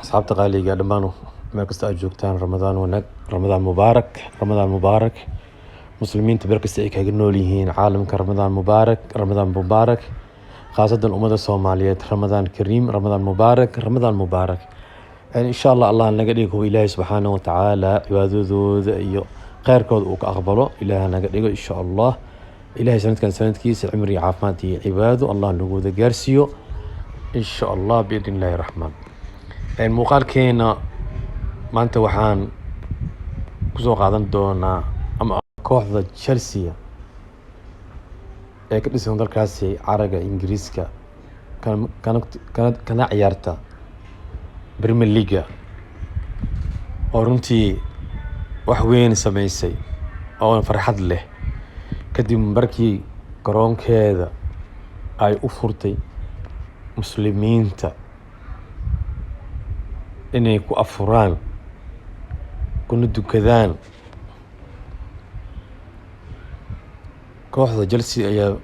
أصحاب تقالي قاعد مانو ما كستأجوك تان رمضان ونك رمضان مبارك مسلمين تبركس إيك هجنوليهين عالم كرمضان مبارك خاصة الأمة الصومالية رمضان كريم رمضان مبارك يعني إن شاء الله نقديك هو إلهي سبحانه وتعالى يواذو خير كود أقبله إله نقديك إن شاء الله إلهي سنة كيس عمري عافماتي عباده الله نقود جارسيو إن شاء الله بإذن الله الرحمن يعني مقال كينا ما أنت وحان كسو قادن دونا أما kooxda Chelsea ee ka dhisan dalkaasi caraga Ingiriiska kana ciyaarta Premier League oo runtii wax weyn sameysay oo farxad leh kadib markii garoonkeeda ay u furtay muslimiinta inay ku afuraan kuna dukadaan kooxda Chelsea ayaa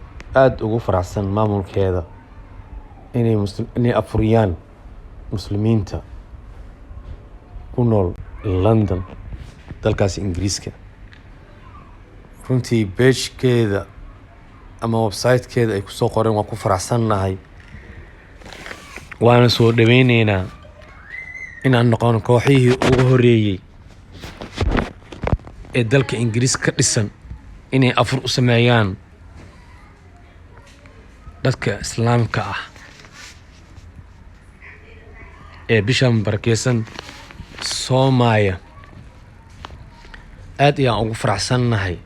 aad ugu faraxsan maamulkeeda inay afuriyaan muslimiinta ku nool London dalkaas Ingiriiska runtii page-keeda ama website-keeda ay ku soo qoreen waan ku faraxsanahay waana soo dhaweyneynaa inaan noqon kooxihii ugu horeeyay ee dalka Ingiriiska ka dhisan inay afur u sameeyaan dadka islaamka ah ee bishan barakeysan Soomaaliya aad ayaan ugu faraxsanahay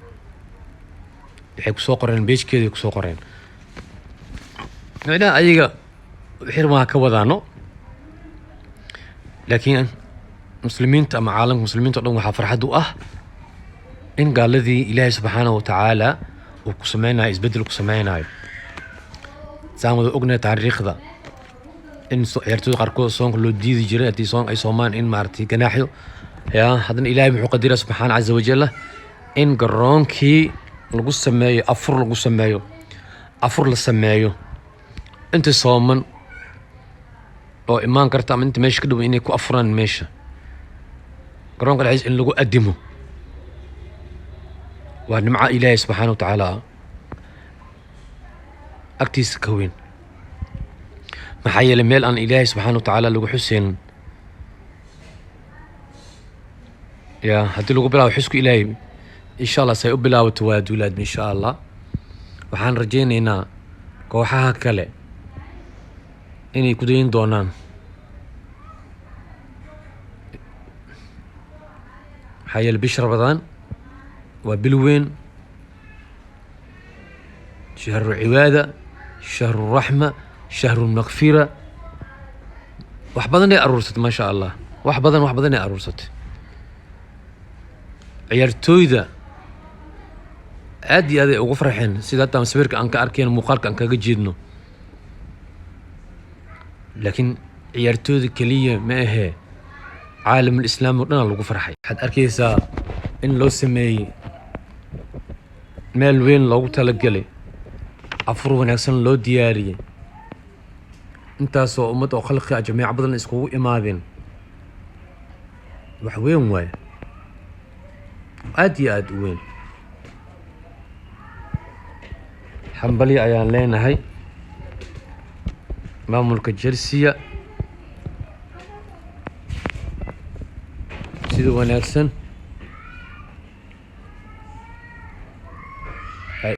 waxay ku soo qoreen page-keeda ku soo qoreen macnaha ayaga xirmaa ka wadaano laakiin muslimiinta ama caalamka muslimiinta dhan waxa farxad u ah in gaaladii Ilaahay subxaanahu wa ta'ala uu ku sameeyay isbedel ku sameeyay saamada ogna taariikhda in ciyaartooyda qaarkood soonka loo diidi jiray hadii soon ay soomaan in maartay ganaaxyo haddana Ilaahay wuxuu qadiray subxaanahu azza wa jalla in garoonkii lagu sameeyo afur la sameeyo inta sooman oo imaan karta ama inta meesha ka dhow inay ku afuraan meesha garoonka dhexdiisa in lagu adimo ونمع إلهي سبحانه وتعالى أكتيس كوين محيا لميل أن إلهي سبحانه وتعالى لغو حسين يا هدي لغو بلاو حسكو إلهي إن شاء الله سيؤب بلاو تواد ولاد إن شاء الله وحان رجينا هنا كوحاها كالي إني كدين دونان حيا البشر رمضان وبالوين شهر العبادة شهر الرحمة شهر المغفرة وحبضني أرورست ما شاء الله وحبضني أرورست عيارتويدا عادي هذا وفرحين سيداتا مسبيرك أنك أركين مقالك أنك جيدنو لكن عيارتويدا كلية ما هي عالم الإسلام ورنا لو فرحي حد أركيسا إن لو سمي meel weyn loogu talagalay afur wanaagsan loo diyaariyay intaas oo ummad oo khalqi ah jamiic badan iskugu imaadeen wax weyn waay aad iyo aad u weyn xambali ayaan leenahay maamulka Chelsea sida wanaagsan